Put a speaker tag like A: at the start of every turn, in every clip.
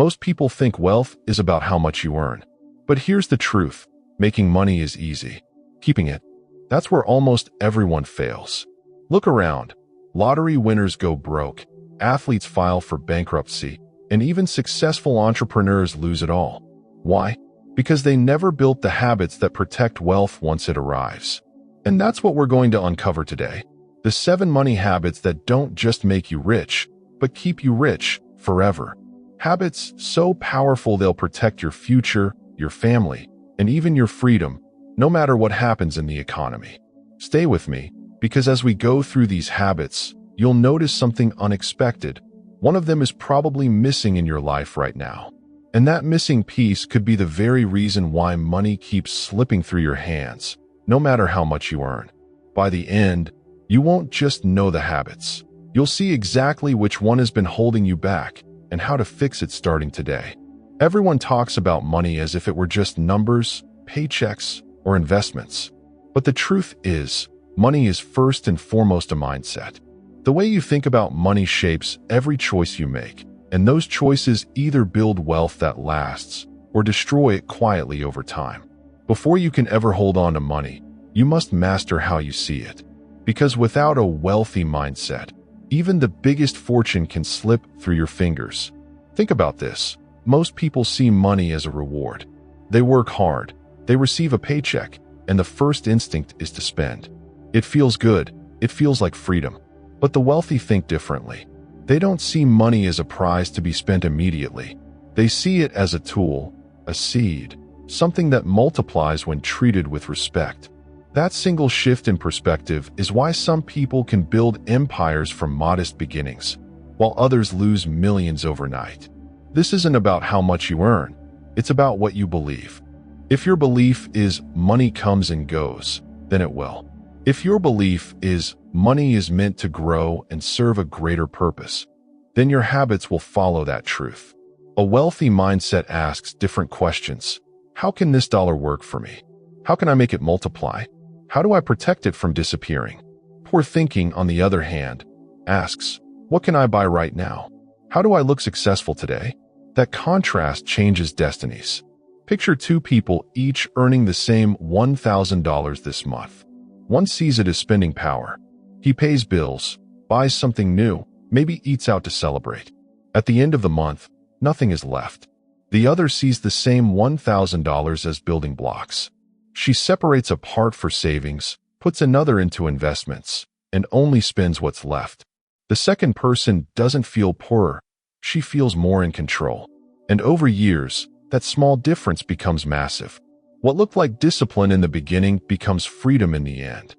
A: Most people think wealth is about how much you earn. But here's the truth. Making money is easy. Keeping it, that's where almost everyone fails. Look around. Lottery winners go broke. Athletes file for bankruptcy. And even successful entrepreneurs lose it all. Why? Because they never built the habits that protect wealth once it arrives. And that's what we're going to uncover today. The 7 money habits that don't just make you rich, but keep you rich forever. Habits so powerful they'll protect your future, your family, and even your freedom, no matter what happens in the economy. Stay with me, because as we go through these habits, you'll notice something unexpected. One of them is probably missing in your life right now. And that missing piece could be the very reason why money keeps slipping through your hands, no matter how much you earn. By the end, you won't just know the habits. You'll see exactly which one has been holding you back and how to fix it starting today. Everyone talks about money as if it were just numbers, paychecks, or investments. But the truth is, money is first and foremost a mindset. The way you think about money shapes every choice you make, and those choices either build wealth that lasts or destroy it quietly over time. Before you can ever hold on to money, you must master how you see it. Because without a wealthy mindset, even the biggest fortune can slip through your fingers. Think about this. Most people see money as a reward. They work hard, they receive a paycheck, and the first instinct is to spend. It feels good, it feels like freedom. But the wealthy think differently. They don't see money as a prize to be spent immediately. They see it as a tool, a seed, something that multiplies when treated with respect. That single shift in perspective is why some people can build empires from modest beginnings, while others lose millions overnight. This isn't about how much you earn, it's about what you believe. If your belief is money comes and goes, then it will. If your belief is money is meant to grow and serve a greater purpose, then your habits will follow that truth. A wealthy mindset asks different questions. How can this dollar work for me? How can I make it multiply? How do I protect it from disappearing? Poor thinking, on the other hand, asks, what can I buy right now? How do I look successful today? That contrast changes destinies. Picture 2 people each earning the same $1,000 this month. One sees it as spending power. He pays bills, buys something new, maybe eats out to celebrate. At the end of the month, nothing is left. The other sees the same $1,000 as building blocks. She separates a part for savings, puts another into investments, and only spends what's left. The second person doesn't feel poorer. She feels more in control. And over years, that small difference becomes massive. What looked like discipline in the beginning becomes freedom in the end.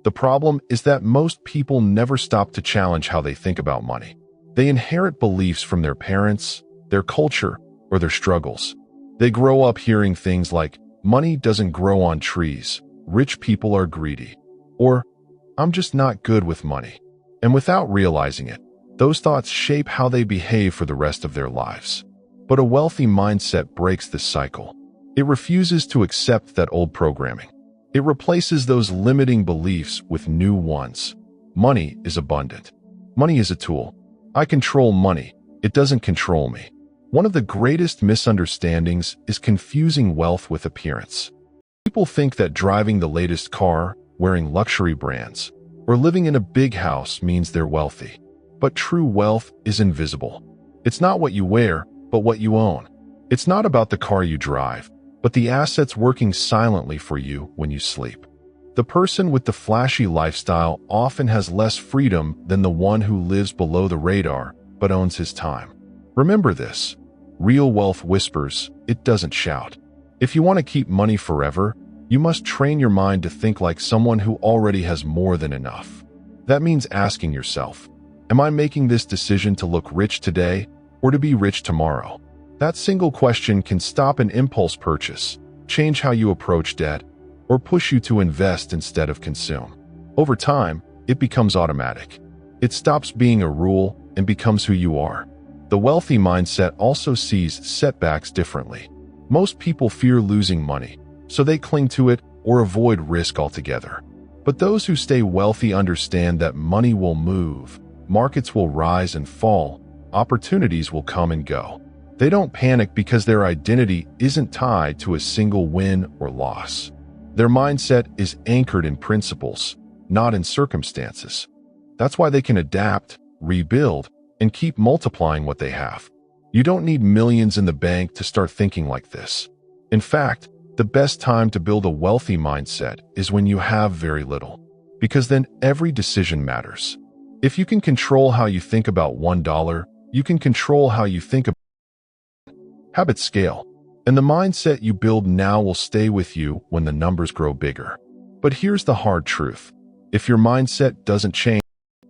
A: The problem is that most people never stop to challenge how they think about money. They inherit beliefs from their parents, their culture, or their struggles. They grow up hearing things like, money doesn't grow on trees, rich people are greedy, or I'm just not good with money. And without realizing it, those thoughts shape how they behave for the rest of their lives. But a wealthy mindset breaks this cycle. It refuses to accept that old programming. It replaces those limiting beliefs with new ones. Money is abundant. Money is a tool. I control money. It doesn't control me. One of the greatest misunderstandings is confusing wealth with appearance. People think that driving the latest car, wearing luxury brands, or living in a big house means they're wealthy. But true wealth is invisible. It's not what you wear, but what you own. It's not about the car you drive, but the assets working silently for you when you sleep. The person with the flashy lifestyle often has less freedom than the one who lives below the radar but owns his time. Remember this. Real wealth whispers, it doesn't shout. If you want to keep money forever, you must train your mind to think like someone who already has more than enough. That means asking yourself, am I making this decision to look rich today or to be rich tomorrow? That single question can stop an impulse purchase, change how you approach debt, or push you to invest instead of consume. Over time, it becomes automatic. It stops being a rule and becomes who you are. The wealthy mindset also sees setbacks differently. Most people fear losing money, so they cling to it or avoid risk altogether. But those who stay wealthy understand that money will move, markets will rise and fall, opportunities will come and go. They don't panic because their identity isn't tied to a single win or loss. Their mindset is anchored in principles, not in circumstances. That's why they can adapt, rebuild, and keep multiplying what they have. You don't need millions in the bank to start thinking like this. In fact, the best time to build a wealthy mindset is when you have very little, because then every decision matters. If you can control how you think about $1, you can control how you think about habits scale, and the mindset you build now will stay with you when the numbers grow bigger. But here's the hard truth. If your mindset doesn't change,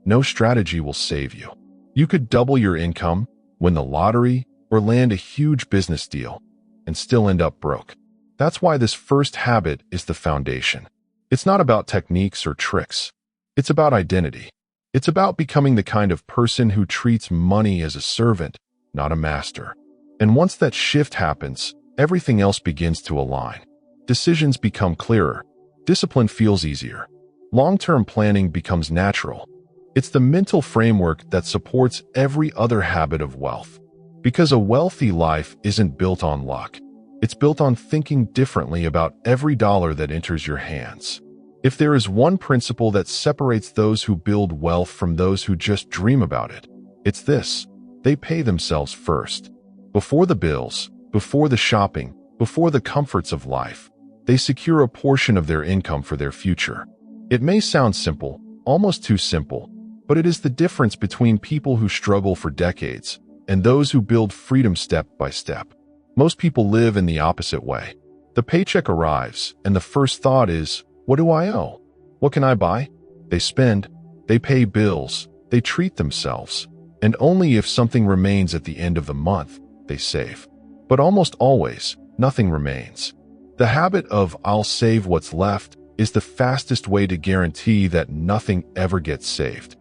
A: no strategy will save you. You could double your income, win the lottery, or land a huge business deal, and still end up broke. That's why this first habit is the foundation. It's not about techniques or tricks. It's about identity. It's about becoming the kind of person who treats money as a servant, not a master. And once that shift happens, everything else begins to align. Decisions become clearer. Discipline feels easier. Long-term planning becomes natural. It's the mental framework that supports every other habit of wealth. Because a wealthy life isn't built on luck. It's built on thinking differently about every dollar that enters your hands. If there is one principle that separates those who build wealth from those who just dream about it, it's this: they pay themselves first. Before the bills, before the shopping, before the comforts of life, they secure a portion of their income for their future. It may sound simple, almost too simple, but it is the difference between people who struggle for decades and those who build freedom step by step. Most people live in the opposite way. The paycheck arrives, and the first thought is, what do I owe? What can I buy? They spend, they pay bills, they treat themselves, and only if something remains at the end of the month, they save. But almost always, nothing remains. The habit of "I'll save what's left" is the fastest way to guarantee that nothing ever gets saved.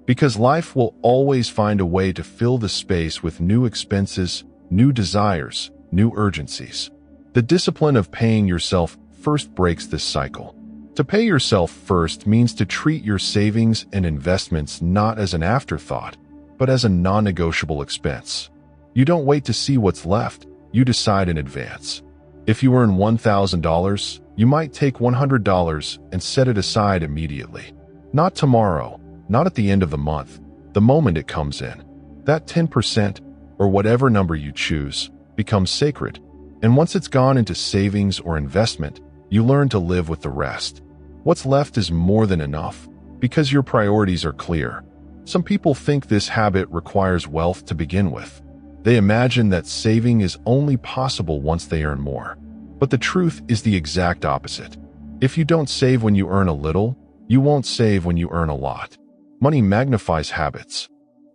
A: Because life will always find a way to fill the space with new expenses, new desires, new urgencies. The discipline of paying yourself first breaks this cycle. To pay yourself first means to treat your savings and investments not as an afterthought, but as a non-negotiable expense. You don't wait to see what's left, you decide in advance. If you earn $1,000, you might take $100 and set it aside immediately. Not tomorrow, not at the end of the month, the moment it comes in. That 10%, or whatever number you choose, becomes sacred. And once it's gone into savings or investment, you learn to live with the rest. What's left is more than enough, because your priorities are clear. Some people think this habit requires wealth to begin with. They imagine that saving is only possible once they earn more. But the truth is the exact opposite. If you don't save when you earn a little, you won't save when you earn a lot. Money magnifies habits.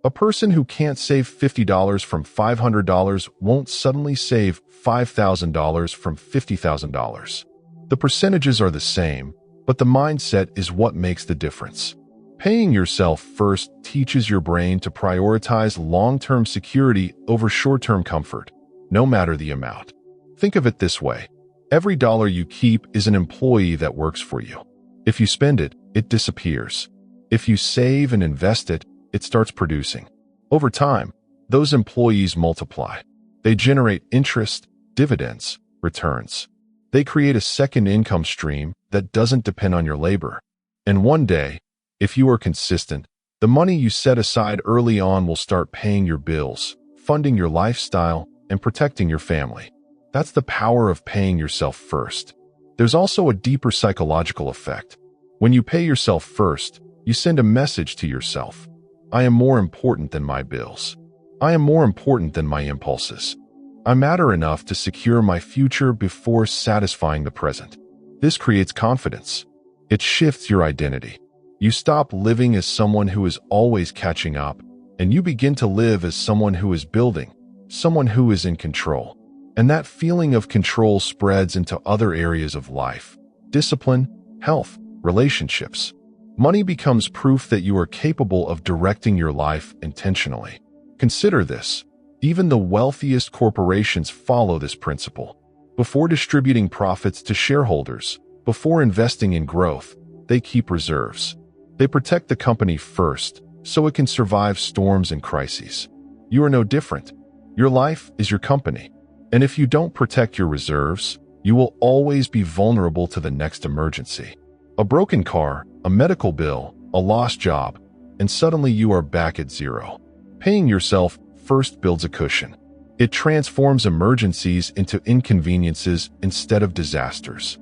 A: A person who can't save $50 from $500 won't suddenly save $5,000 from $50,000. The percentages are the same, but the mindset is what makes the difference. Paying yourself first teaches your brain to prioritize long-term security over short-term comfort, no matter the amount. Think of it this way. Every dollar you keep is an employee that works for you. If you spend it, it disappears. If you save and invest it, it starts producing. Over time, those employees multiply. They generate interest, dividends, returns. They create a second income stream that doesn't depend on your labor. And one day, if you are consistent, the money you set aside early on will start paying your bills, funding your lifestyle, and protecting your family. That's the power of paying yourself first. There's also a deeper psychological effect. When you pay yourself first, you send a message to yourself. I am more important than my bills. I am more important than my impulses. I matter enough to secure my future before satisfying the present. This creates confidence. It shifts your identity. You stop living as someone who is always catching up, and you begin to live as someone who is building, someone who is in control. And that feeling of control spreads into other areas of life: discipline, health, relationships. Money becomes proof that you are capable of directing your life intentionally. Consider this. Even the wealthiest corporations follow this principle. Before distributing profits to shareholders, before investing in growth, they keep reserves. They protect the company first, so it can survive storms and crises. You are no different. Your life is your company. And if you don't protect your reserves, you will always be vulnerable to the next emergency. A broken car, a medical bill, a lost job, and suddenly you are back at zero. Paying yourself first builds a cushion. It transforms emergencies into inconveniences instead of disasters.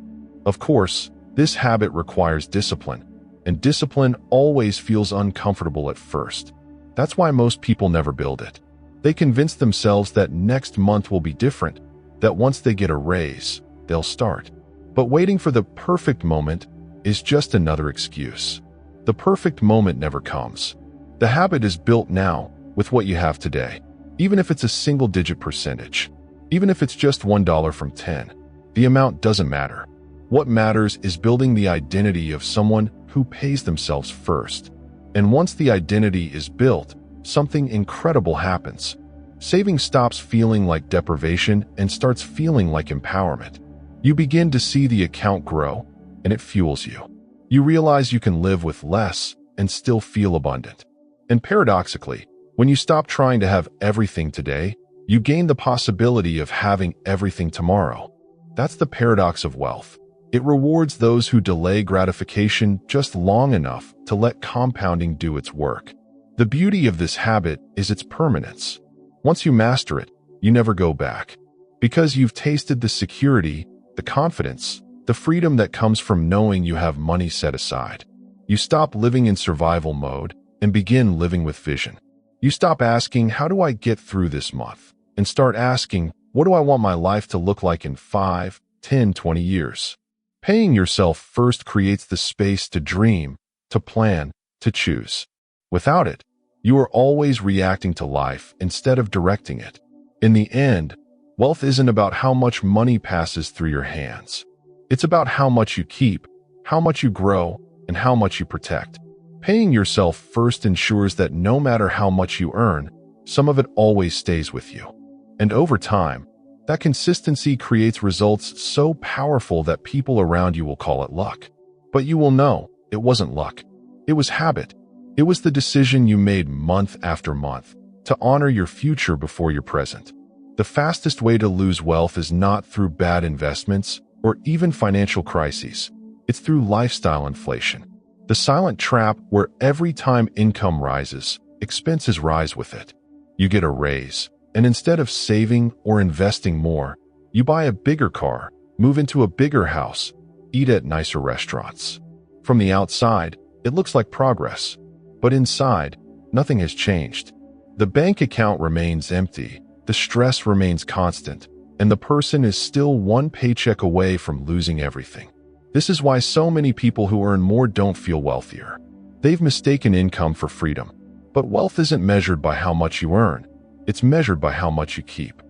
A: Of course, this habit requires discipline, and discipline always feels uncomfortable at first. That's why most people never build it. They convince themselves that next month will be different, that once they get a raise, they'll start. But waiting for the perfect moment is just another excuse. The perfect moment never comes. The habit is built now with what you have today, even if it's a single-digit percentage. Even if it's just $1 from 10, the amount doesn't matter. What matters is building the identity of someone who pays themselves first. And once the identity is built, something incredible happens. Saving stops feeling like deprivation and starts feeling like empowerment. You begin to see the account grow, and it fuels you. You realize you can live with less and still feel abundant. And paradoxically, when you stop trying to have everything today, you gain the possibility of having everything tomorrow. That's the paradox of wealth. It rewards those who delay gratification just long enough to let compounding do its work. The beauty of this habit is its permanence. Once you master it, you never go back. Because you've tasted the security, the confidence, the freedom that comes from knowing you have money set aside. You stop living in survival mode and begin living with vision. You stop asking, how do I get through this month? And start asking, what do I want my life to look like in 5, 10, 20 years? Paying yourself first creates the space to dream, to plan, to choose. Without it, you are always reacting to life instead of directing it. In the end, wealth isn't about how much money passes through your hands. It's about how much you keep, how much you grow, and how much you protect. Paying yourself first ensures that no matter how much you earn, some of it always stays with you. And over time, that consistency creates results so powerful that people around you will call it luck. But you will know it wasn't luck. It was habit. It was the decision you made month after month to honor your future before your present. The fastest way to lose wealth is not through bad investments or even financial crises. It's through lifestyle inflation. The silent trap where every time income rises, expenses rise with it. You get a raise, and instead of saving or investing more, you buy a bigger car, move into a bigger house, eat at nicer restaurants. From the outside, it looks like progress. But inside, nothing has changed. The bank account remains empty, the stress remains constant, and the person is still one paycheck away from losing everything. This is why so many people who earn more don't feel wealthier. They've mistaken income for freedom. But wealth isn't measured by how much you earn. It's measured by how much you keep.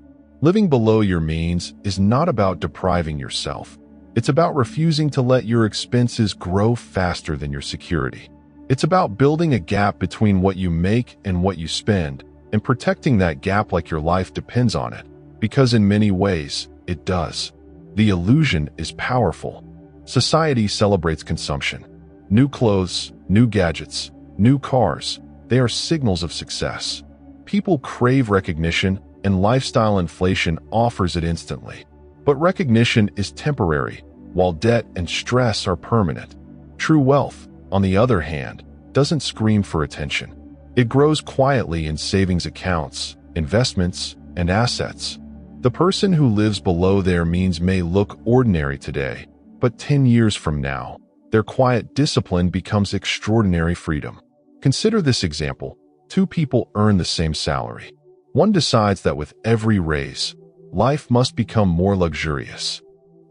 A: Living below your means is not about depriving yourself. It's about refusing to let your expenses grow faster than your security. It's about building a gap between what you make and what you spend, and protecting that gap like your life depends on it, because in many ways, it does. The illusion is powerful. Society celebrates consumption. New clothes, new gadgets, new cars, they are signals of success. People crave recognition, and lifestyle inflation offers it instantly. But recognition is temporary, while debt and stress are permanent. True wealth, on the other hand, doesn't scream for attention. It grows quietly in savings accounts, investments, and assets. The person who lives below their means may look ordinary today, but 10 years from now, their quiet discipline becomes extraordinary freedom. Consider this example. 2 people earn the same salary. One decides that with every raise, life must become more luxurious.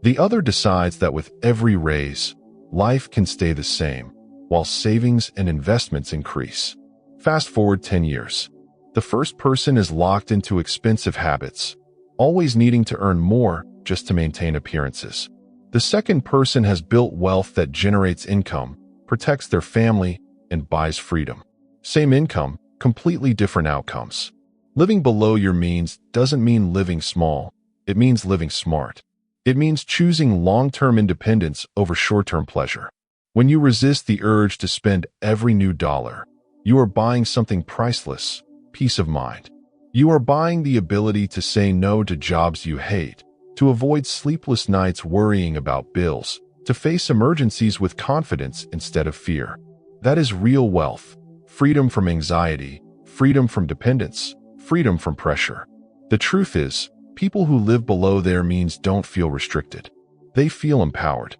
A: The other decides that with every raise, life can stay the same, while savings and investments increase. Fast forward 10 years. The first person is locked into expensive habits, always needing to earn more just to maintain appearances. The second person has built wealth that generates income, protects their family, and buys freedom. Same income, completely different outcomes. Living below your means doesn't mean living small. It means living smart. It means choosing long-term independence over short-term pleasure. When you resist the urge to spend every new dollar, you are buying something priceless, peace of mind. You are buying the ability to say no to jobs you hate, to avoid sleepless nights worrying about bills, to face emergencies with confidence instead of fear. That is real wealth. Freedom from anxiety, freedom from dependence, freedom from pressure. The truth is, people who live below their means don't feel restricted. They feel empowered.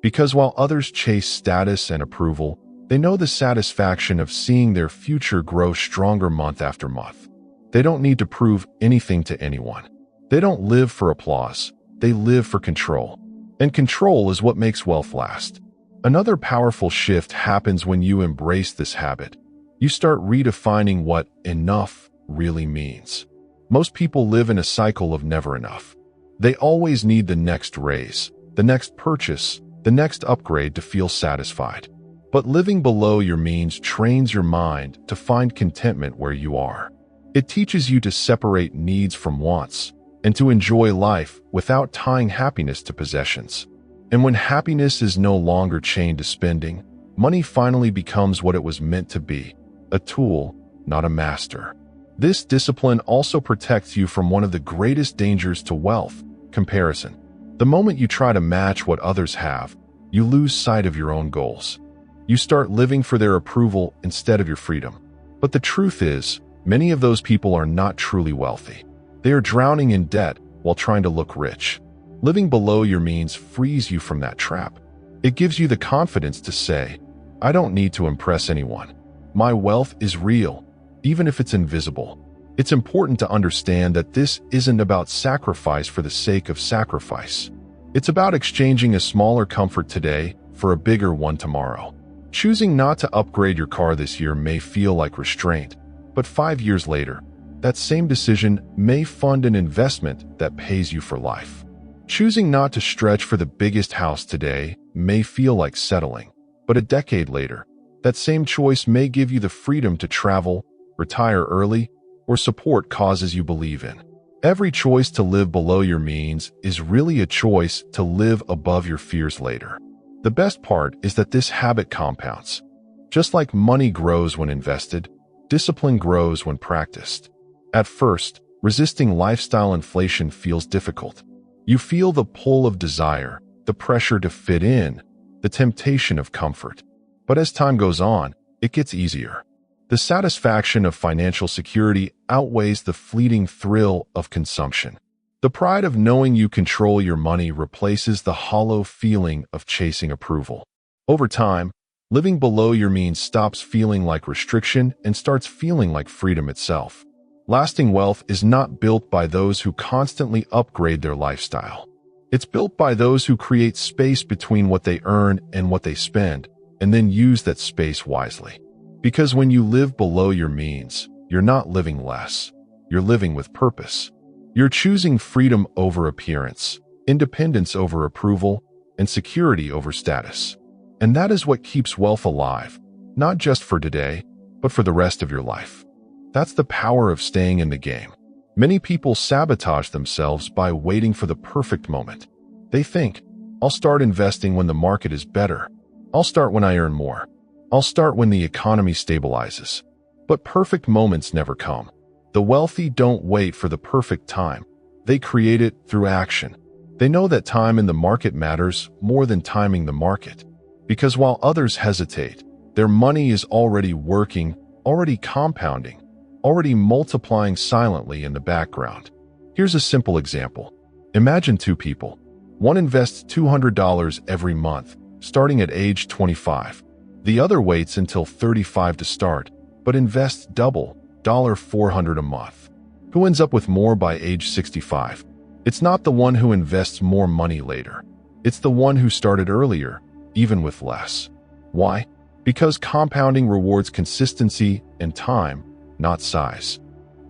A: Because while others chase status and approval, they know the satisfaction of seeing their future grow stronger month after month. They don't need to prove anything to anyone. They don't live for applause. They live for control. And control is what makes wealth last. Another powerful shift happens when you embrace this habit. You start redefining what enough really means. Most people live in a cycle of never enough. They always need the next raise, the next purchase, the next upgrade to feel satisfied. But living below your means trains your mind to find contentment where you are. It teaches you to separate needs from wants and to enjoy life without tying happiness to possessions. And when happiness is no longer chained to spending, money finally becomes what it was meant to be, a tool, not a master. This discipline also protects you from one of the greatest dangers to wealth, comparison. The moment you try to match what others have, you lose sight of your own goals. You start living for their approval instead of your freedom. But the truth is, many of those people are not truly wealthy. They are drowning in debt while trying to look rich. Living below your means frees you from that trap. It gives you the confidence to say, I don't need to impress anyone. My wealth is real, even if it's invisible. It's important to understand that this isn't about sacrifice for the sake of sacrifice. It's about exchanging a smaller comfort today for a bigger one tomorrow. Choosing not to upgrade your car this year may feel like restraint, but 5 years later, that same decision may fund an investment that pays you for life. Choosing not to stretch for the biggest house today may feel like settling, but a decade later, that same choice may give you the freedom to travel, retire early, or support causes you believe in. Every choice to live below your means is really a choice to live above your fears later. The best part is that this habit compounds. Just like money grows when invested, discipline grows when practiced. At first, resisting lifestyle inflation feels difficult. You feel the pull of desire, the pressure to fit in, the temptation of comfort. But as time goes on, it gets easier. The satisfaction of financial security outweighs the fleeting thrill of consumption. The pride of knowing you control your money replaces the hollow feeling of chasing approval. Over time, living below your means stops feeling like restriction and starts feeling like freedom itself. Lasting wealth is not built by those who constantly upgrade their lifestyle. It's built by those who create space between what they earn and what they spend, and then use that space wisely. Because when you live below your means, you're not living less. You're living with purpose. You're choosing freedom over appearance, independence over approval, and security over status. And that is what keeps wealth alive, not just for today, but for the rest of your life. That's the power of staying in the game. Many people sabotage themselves by waiting for the perfect moment. They think, I'll start investing when the market is better. I'll start when I earn more. I'll start when the economy stabilizes. But perfect moments never come. The wealthy don't wait for the perfect time. They create it through action. They know that time in the market matters more than timing the market. Because while others hesitate, their money is already working, already compounding, already multiplying silently in the background. Here's a simple example. Imagine two people. One invests $200 every month, starting at age 25. The other waits until 35 to start, but invests double, $400 a month. Who ends up with more by age 65? It's not the one who invests more money later. It's the one who started earlier, even with less. Why? Because compounding rewards consistency and time, not size.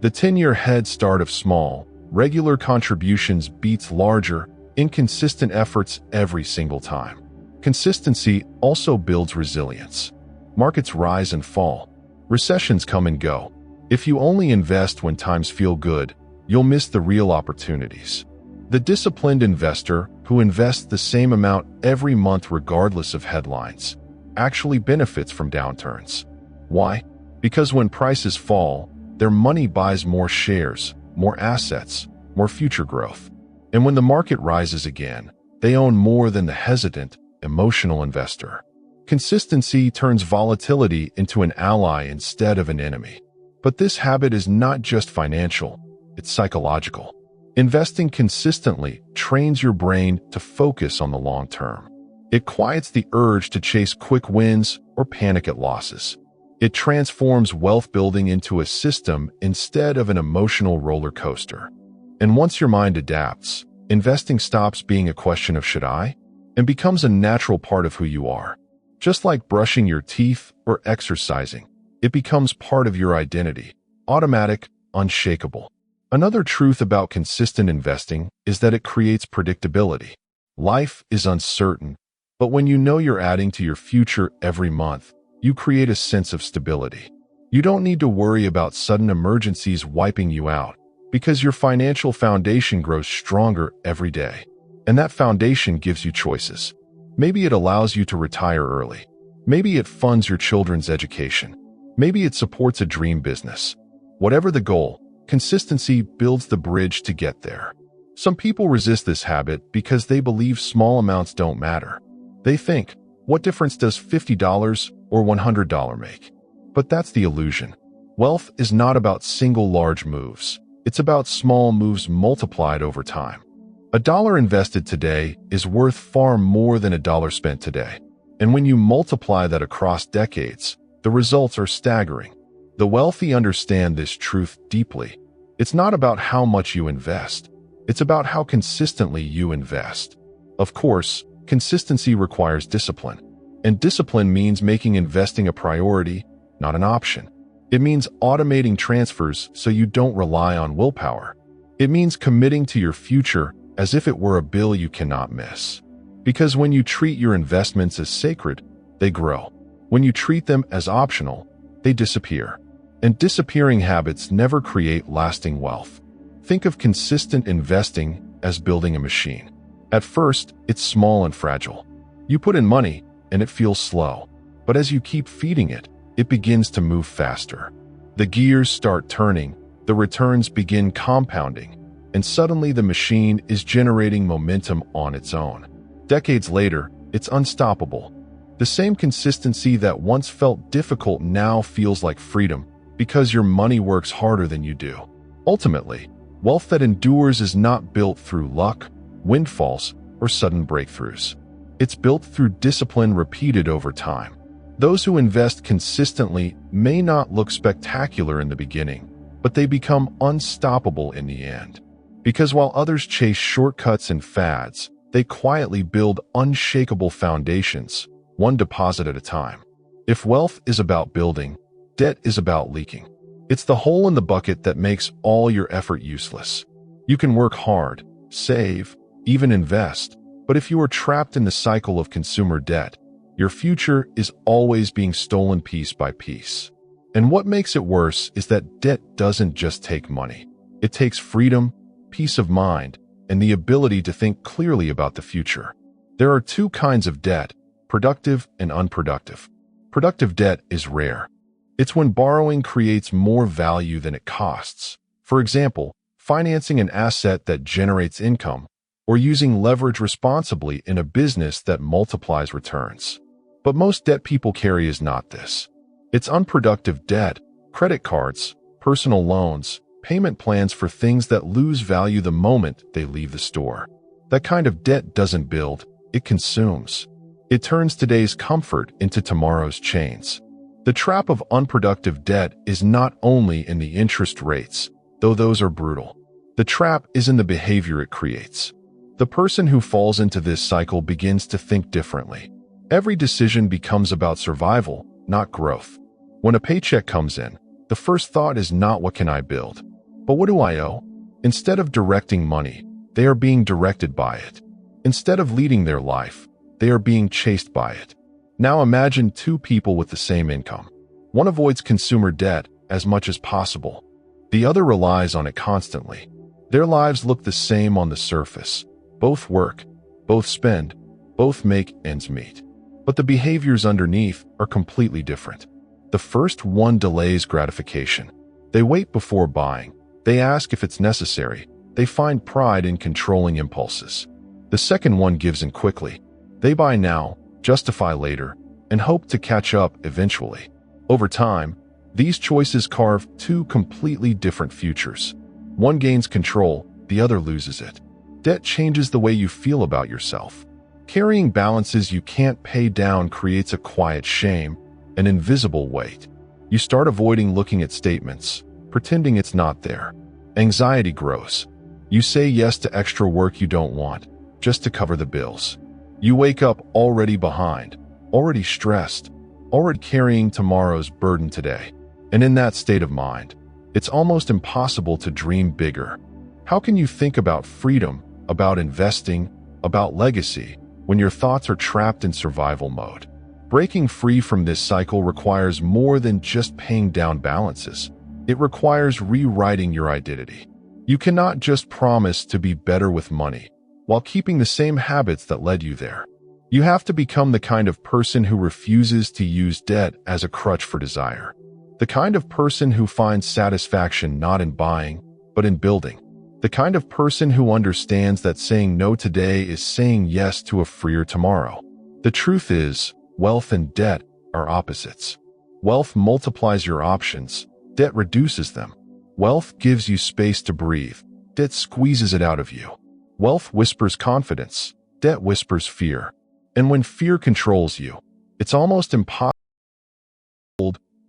A: The 10-year head start of small, regular contributions beats larger, inconsistent efforts every single time. Consistency also builds resilience. Markets rise and fall. Recessions come and go. If you only invest when times feel good, you'll miss the real opportunities. The disciplined investor, who invests the same amount every month regardless of headlines, actually benefits from downturns. Why? Because when prices fall, Their money buys more shares, more assets, more future growth. And when the market rises again, they own more than the hesitant, emotional investor. Consistency turns volatility into an ally instead of an enemy. But this habit is not just financial, it's psychological. Investing consistently trains your brain to focus on the long term. It quiets the urge to chase quick wins or panic at losses. It transforms wealth building into a system instead of an emotional roller coaster. And once your mind adapts, investing stops being a question of should I, and becomes a natural part of who you are. Just like brushing your teeth or exercising, it becomes part of your identity, automatic, unshakable. Another truth about consistent investing is that it creates predictability. Life is uncertain, but when you know you're adding to your future every month, you create a sense of stability. You don't need to worry about sudden emergencies wiping you out, because your financial foundation grows stronger every day. And that foundation gives you choices. Maybe it allows you to retire early. Maybe it funds your children's education. Maybe it supports a dream business. Whatever the goal, consistency builds the bridge to get there. Some people resist this habit because they believe small amounts don't matter. They think, what difference does $50 or $100 make? But that's the illusion. Wealth is not about single large moves. It's about small moves multiplied over time. A dollar invested today is worth far more than a dollar spent today. And when you multiply that across decades, the results are staggering. The wealthy understand this truth deeply. It's not about how much you invest. It's about how consistently you invest. Of course, consistency requires discipline. And discipline means making investing a priority, not an option. It means automating transfers so you don't rely on willpower. It means committing to your future as if it were a bill you cannot miss. Because when you treat your investments as sacred, they grow. When you treat them as optional, they disappear. And disappearing habits never create lasting wealth. Think of consistent investing as building a machine. At first, it's small and fragile. You put in money, and it feels slow. But as you keep feeding it, it begins to move faster. The gears start turning, the returns begin compounding, and suddenly the machine is generating momentum on its own. Decades later, it's unstoppable. The same consistency that once felt difficult now feels like freedom because your money works harder than you do. Ultimately, wealth that endures is not built through luck, windfalls, or sudden breakthroughs. It's built through discipline repeated over time. Those who invest consistently may not look spectacular in the beginning, but they become unstoppable in the end. Because while others chase shortcuts and fads, they quietly build unshakable foundations, one deposit at a time. If wealth is about building, debt is about leaking. It's the hole in the bucket that makes all your effort useless. You can work hard, save, even invest, but if you are trapped in the cycle of consumer debt, your future is always being stolen piece by piece. And what makes it worse is that debt doesn't just take money. It takes freedom, peace of mind, and the ability to think clearly about the future. There are two kinds of debt, productive and unproductive. Productive debt is rare. It's when borrowing creates more value than it costs. For example, financing an asset that generates income, or using leverage responsibly in a business that multiplies returns. But most debt people carry is not this. It's unproductive debt, credit cards, personal loans, payment plans for things that lose value the moment they leave the store. That kind of debt doesn't build, it consumes. It turns today's comfort into tomorrow's chains. The trap of unproductive debt is not only in the interest rates, though those are brutal. The trap is in the behavior it creates. The person who falls into this cycle begins to think differently. Every decision becomes about survival, not growth. When a paycheck comes in, the first thought is not what can I build, but what do I owe? Instead of directing money, they are being directed by it. Instead of leading their life, they are being chased by it. Now imagine two people with the same income. One avoids consumer debt as much as possible. The other relies on it constantly. Their lives look the same on the surface. Both work, both spend, both make ends meet. But the behaviors underneath are completely different. The first one delays gratification. They wait before buying. They ask if it's necessary. They find pride in controlling impulses. The second one gives in quickly. They buy now, justify later, and hope to catch up eventually. Over time, these choices carve two completely different futures. One gains control, the other loses it. Debt changes the way you feel about yourself. Carrying balances you can't pay down creates a quiet shame, an invisible weight. You start avoiding looking at statements, pretending it's not there. Anxiety grows. You say yes to extra work you don't want, just to cover the bills. You wake up already behind, already stressed, already carrying tomorrow's burden today. And in that state of mind, it's almost impossible to dream bigger. How can you think about freedom, about investing, about legacy, when your thoughts are trapped in survival mode? Breaking free from this cycle requires more than just paying down balances. It requires rewriting your identity. You cannot just promise to be better with money while keeping the same habits that led you there. You have to become the kind of person who refuses to use debt as a crutch for desire. The kind of person who finds satisfaction not in buying, but in building. The kind of person who understands that saying no today is saying yes to a freer tomorrow. The truth is, wealth and debt are opposites. Wealth multiplies your options, debt reduces them. Wealth gives you space to breathe, debt squeezes it out of you. Wealth whispers confidence, debt whispers fear. And when fear controls you, it's almost impossible.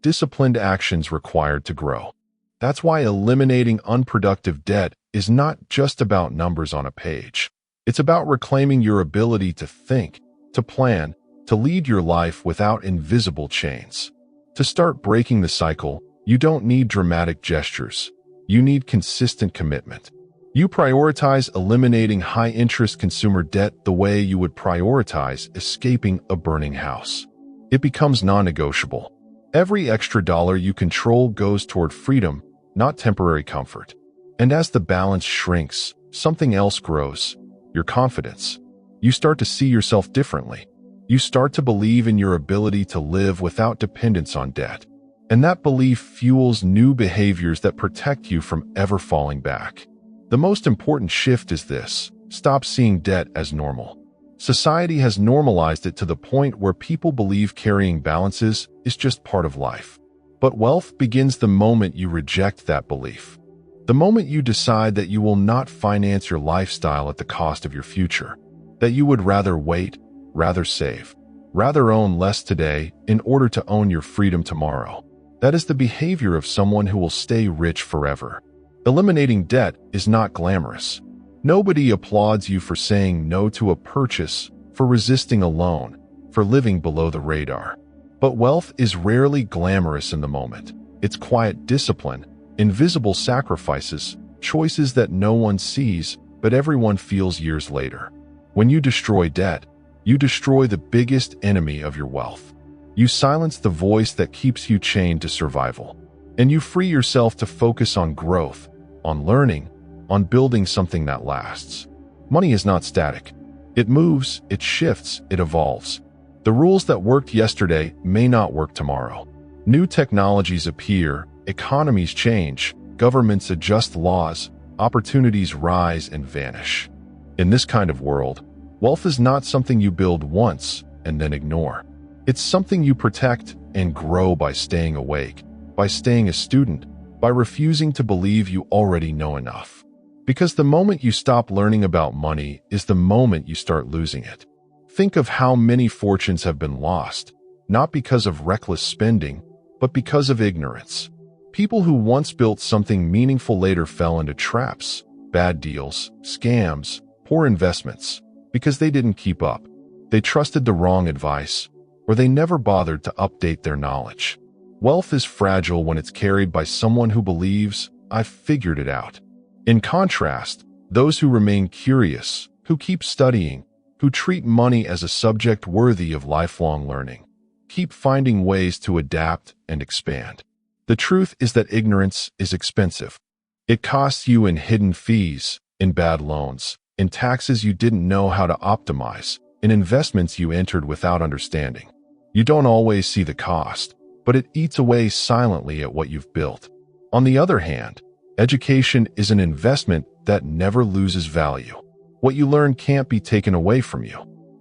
A: Disciplined actions required to grow. That's why eliminating unproductive debt is not just about numbers on a page. It's about reclaiming your ability to think, to plan, to lead your life without invisible chains. To start breaking the cycle, you don't need dramatic gestures. You need consistent commitment. You prioritize eliminating high-interest consumer debt the way you would prioritize escaping a burning house. It becomes non-negotiable. Every extra dollar you control goes toward freedom, not temporary comfort. And as the balance shrinks, something else grows, your confidence. You start to see yourself differently. You start to believe in your ability to live without dependence on debt. And that belief fuels new behaviors that protect you from ever falling back. The most important shift is this: stop seeing debt as normal. Society has normalized it to the point where people believe carrying balances is just part of life. But wealth begins the moment you reject that belief. The moment you decide that you will not finance your lifestyle at the cost of your future, that you would rather wait, rather save, rather own less today in order to own your freedom tomorrow. That is the behavior of someone who will stay rich forever. Eliminating debt is not glamorous. Nobody applauds you for saying no to a purchase, for resisting a loan, for living below the radar. But wealth is rarely glamorous in the moment. It's quiet discipline, invisible sacrifices, choices that no one sees, but everyone feels years later. When you destroy debt, you destroy the biggest enemy of your wealth. You silence the voice that keeps you chained to survival. And you free yourself to focus on growth, on learning, on building something that lasts. Money is not static. It moves, it shifts, it evolves. The rules that worked yesterday may not work tomorrow. New technologies appear, economies change, governments adjust laws, opportunities rise and vanish. In this kind of world, wealth is not something you build once and then ignore. It's something you protect and grow by staying awake, by staying a student, by refusing to believe you already know enough. Because the moment you stop learning about money is the moment you start losing it. Think of how many fortunes have been lost, not because of reckless spending, but because of ignorance. People who once built something meaningful later fell into traps, bad deals, scams, poor investments, because they didn't keep up. They trusted the wrong advice, or they never bothered to update their knowledge. Wealth is fragile when it's carried by someone who believes, "I've figured it out." In contrast, those who remain curious, who keep studying, who treat money as a subject worthy of lifelong learning, keep finding ways to adapt and expand. The truth is that ignorance is expensive. It costs you in hidden fees, in bad loans, in taxes you didn't know how to optimize, in investments you entered without understanding. You don't always see the cost, but it eats away silently at what you've built. On the other hand, education is an investment that never loses value. What you learn can't be taken away from you.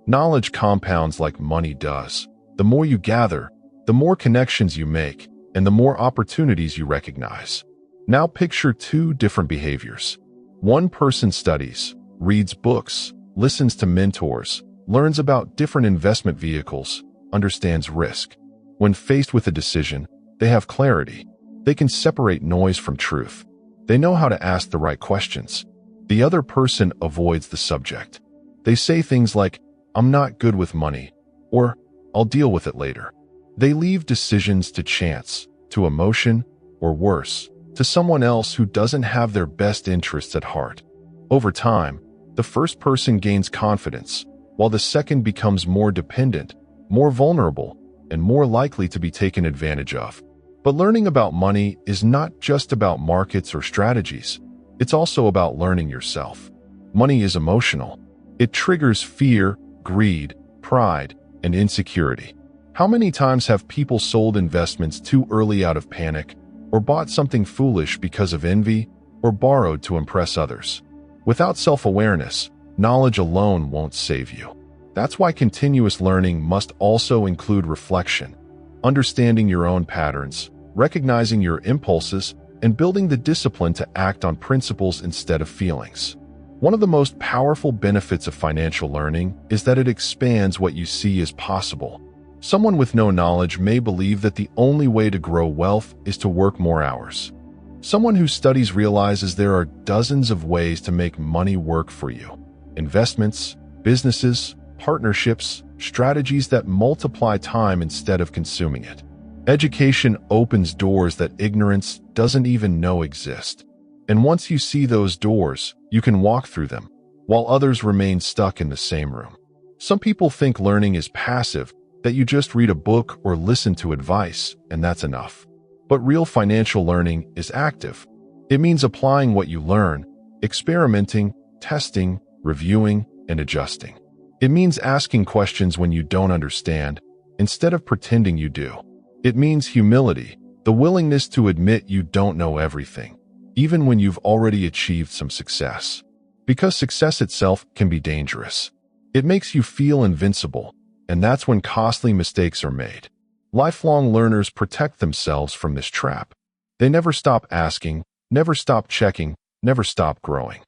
A: Knowledge compounds like money does. The more you gather, the more connections you make, and the more opportunities you recognize. Now picture two different behaviors. One person studies, reads books, listens to mentors, learns about different investment vehicles, understands risk. When faced with a decision, they have clarity. They can separate noise from truth. They know how to ask the right questions. The other person avoids the subject. They say things like, "I'm not good with money," or "I'll deal with it later." They leave decisions to chance, to emotion, or worse, to someone else who doesn't have their best interests at heart. Over time, the first person gains confidence, while the second becomes more dependent, more vulnerable, and more likely to be taken advantage of. But learning about money is not just about markets or strategies. It's also about learning yourself. Money is emotional. It triggers fear, greed, pride, and insecurity. How many times have people sold investments too early out of panic, or bought something foolish because of envy, or borrowed to impress others? Without self-awareness, knowledge alone won't save you. That's why continuous learning must also include reflection, understanding your own patterns, recognizing your impulses, and building the discipline to act on principles instead of feelings. One of the most powerful benefits of financial learning is that it expands what you see as possible. Someone with no knowledge may believe that the only way to grow wealth is to work more hours. Someone who studies realizes there are dozens of ways to make money work for you. Investments, businesses, partnerships, strategies that multiply time instead of consuming it. Education opens doors that ignorance doesn't even know exist. And once you see those doors, you can walk through them, while others remain stuck in the same room. Some people think learning is passive, that you just read a book or listen to advice, and that's enough. But real financial learning is active. It means applying what you learn, experimenting, testing, reviewing, and adjusting. It means asking questions when you don't understand, instead of pretending you do. It means humility, the willingness to admit you don't know everything, even when you've already achieved some success. Because success itself can be dangerous. It makes you feel invincible, and that's when costly mistakes are made. Lifelong learners protect themselves from this trap. They never stop asking, never stop checking, never stop growing.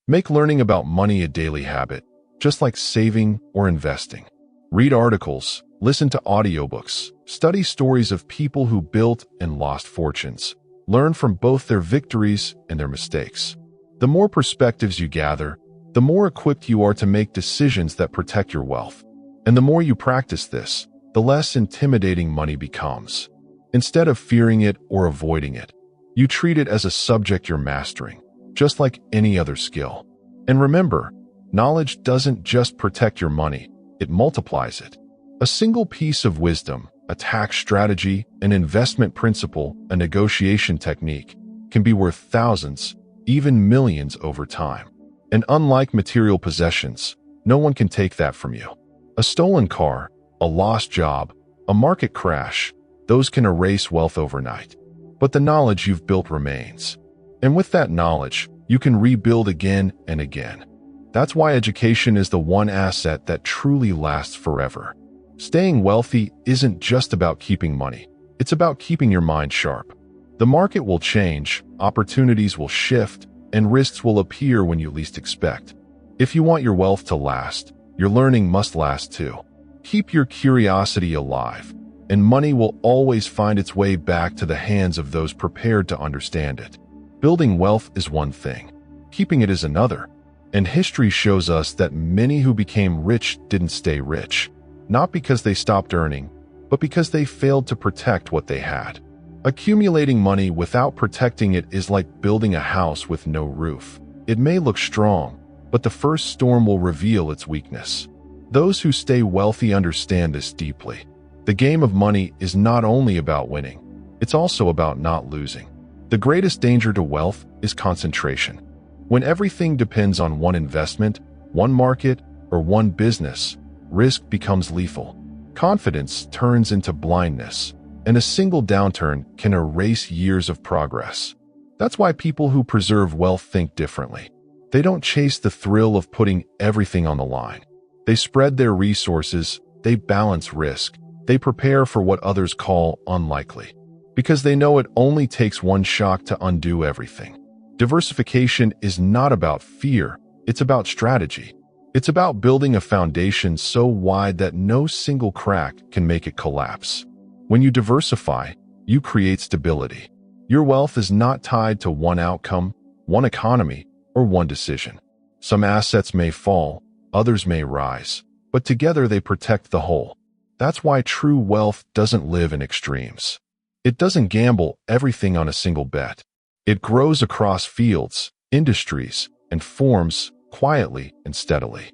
A: Make learning about money a daily habit, just like saving or investing. Read articles, listen to audiobooks, study stories of people who built and lost fortunes. Learn from both their victories and their mistakes. The more perspectives you gather, the more equipped you are to make decisions that protect your wealth. And the more you practice this, the less intimidating money becomes. Instead of fearing it or avoiding it, you treat it as a subject you're mastering, just like any other skill. And remember, knowledge doesn't just protect your money, it multiplies it. A single piece of wisdom, a tax strategy, an investment principle, a negotiation technique, can be worth thousands, even millions over time. And unlike material possessions, no one can take that from you. A stolen car, a lost job, a market crash, those can erase wealth overnight. But the knowledge you've built remains. And with that knowledge, you can rebuild again and again. That's why education is the one asset that truly lasts forever. Staying wealthy isn't just about keeping money. It's about keeping your mind sharp. The market will change, opportunities will shift, and risks will appear when you least expect. If you want your wealth to last, your learning must last too. Keep your curiosity alive, and money will always find its way back to the hands of those prepared to understand it. Building wealth is one thing. Keeping it is another. And history shows us that many who became rich didn't stay rich, not because they stopped earning, but because they failed to protect what they had. Accumulating money without protecting it is like building a house with no roof. It may look strong, but the first storm will reveal its weakness. Those who stay wealthy understand this deeply. The game of money is not only about winning, it's also about not losing. The greatest danger to wealth is concentration. When everything depends on one investment, one market, or one business, risk becomes lethal. Confidence turns into blindness, and a single downturn can erase years of progress. That's why people who preserve wealth think differently. They don't chase the thrill of putting everything on the line. They spread their resources, they balance risk, they prepare for what others call unlikely. Because they know it only takes one shock to undo everything. Diversification is not about fear, it's about strategy. It's about building a foundation so wide that no single crack can make it collapse. When you diversify, you create stability. Your wealth is not tied to one outcome, one economy, or one decision. Some assets may fall, others may rise, but together they protect the whole. That's why true wealth doesn't live in extremes. It doesn't gamble everything on a single bet. It grows across fields, industries, and forms quietly and steadily.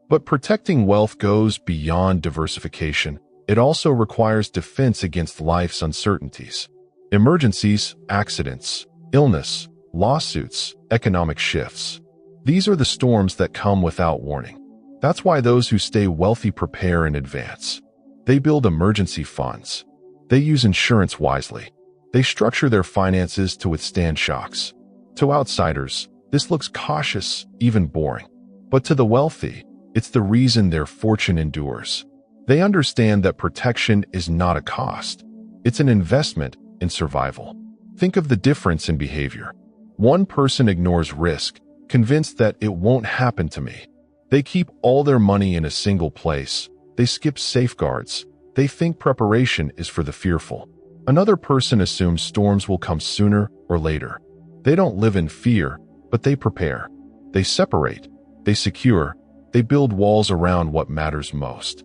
A: But protecting wealth goes beyond diversification. It also requires defense against life's uncertainties. Emergencies, accidents, illness, lawsuits, economic shifts. These are the storms that come without warning. That's why those who stay wealthy prepare in advance. They build emergency funds. They use insurance wisely. They structure their finances to withstand shocks. To outsiders, this looks cautious, even boring. But to the wealthy, it's the reason their fortune endures. They understand that protection is not a cost. It's an investment in survival. Think of the difference in behavior. One person ignores risk, convinced that it won't happen to me. They keep all their money in a single place. They skip safeguards. They think preparation is for the fearful. Another person assumes storms will come sooner or later. They don't live in fear, but they prepare. They separate. They secure. They build walls around what matters most.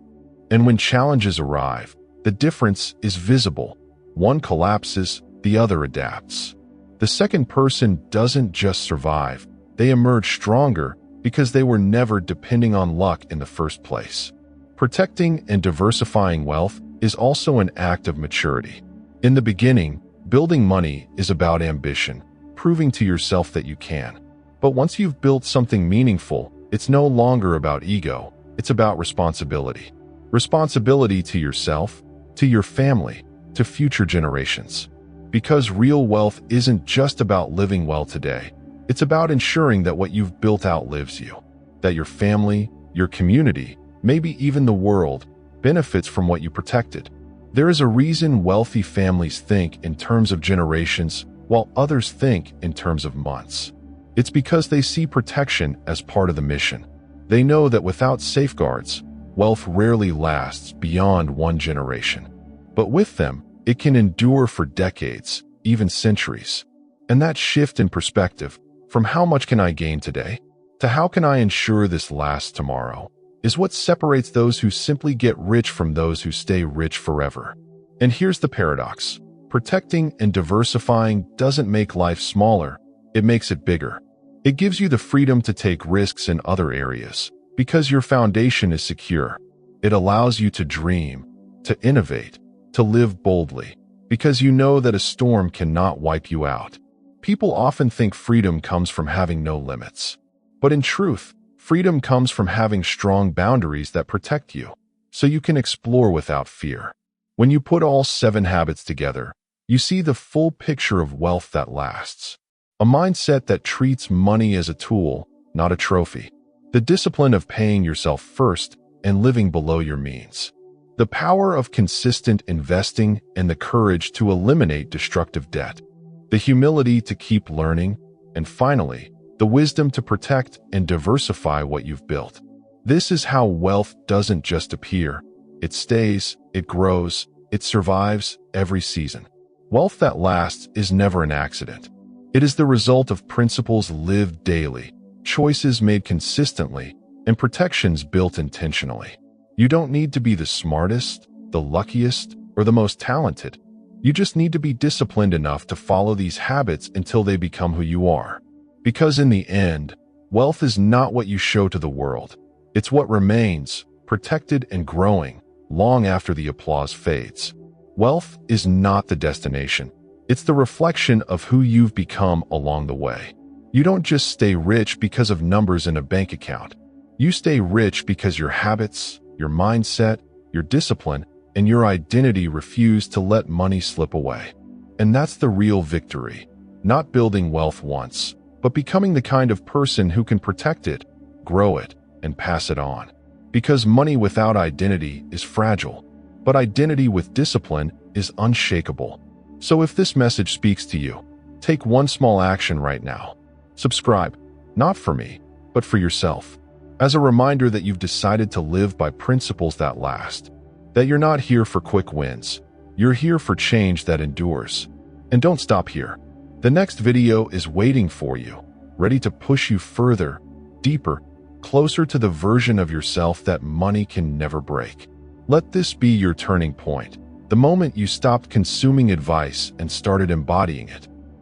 A: And when challenges arrive, the difference is visible. One collapses, the other adapts. The second person doesn't just survive. They emerge stronger because they were never depending on luck in the first place. Protecting and diversifying wealth is also an act of maturity. In the beginning, building money is about ambition, proving to yourself that you can. But once you've built something meaningful, it's no longer about ego, it's about responsibility. Responsibility to yourself, to your family, to future generations. Because real wealth isn't just about living well today. It's about ensuring that what you've built outlives you. That your family, your community, maybe even the world, benefits from what you protected. There is a reason wealthy families think in terms of generations, while others think in terms of months. It's because they see protection as part of the mission. They know that without safeguards, wealth rarely lasts beyond one generation. But with them, it can endure for decades, even centuries. And that shift in perspective, from how much can I gain today, to how can I ensure this lasts tomorrow, is what separates those who simply get rich from those who stay rich forever. And here's the paradox. Protecting and diversifying doesn't make life smaller, it makes it bigger. It gives you the freedom to take risks in other areas, because your foundation is secure. It allows you to dream, to innovate, to live boldly, because you know that a storm cannot wipe you out. People often think freedom comes from having no limits. But in truth, freedom comes from having strong boundaries that protect you, so you can explore without fear. When you put all 7 habits together, you see the full picture of wealth that lasts. A mindset that treats money as a tool, not a trophy. The discipline of paying yourself first and living below your means. The power of consistent investing and the courage to eliminate destructive debt. The humility to keep learning, and finally, the wisdom to protect and diversify what you've built. This is how wealth doesn't just appear. It stays, it grows, it survives every season. Wealth that lasts is never an accident. It is the result of principles lived daily, choices made consistently, and protections built intentionally. You don't need to be the smartest, the luckiest, or the most talented. You just need to be disciplined enough to follow these habits until they become who you are. Because in the end, wealth is not what you show to the world. It's what remains, protected and growing, long after the applause fades. Wealth is not the destination. It's the reflection of who you've become along the way. You don't just stay rich because of numbers in a bank account. You stay rich because your habits, your mindset, your discipline, and your identity refuse to let money slip away. And that's the real victory. not building wealth once, but becoming the kind of person who can protect it, grow it, and pass it on. Because money without identity is fragile, but identity with discipline is unshakable. So if this message speaks to you, take one small action right now. Subscribe, not for me, but for yourself. As a reminder that you've decided to live by principles that last. That you're not here for quick wins. You're here for change that endures. And don't stop here. The next video is waiting for you, ready to push you further, deeper, closer to the version of yourself that money can never break. Let this be your turning point, the moment you stopped consuming advice and started embodying it.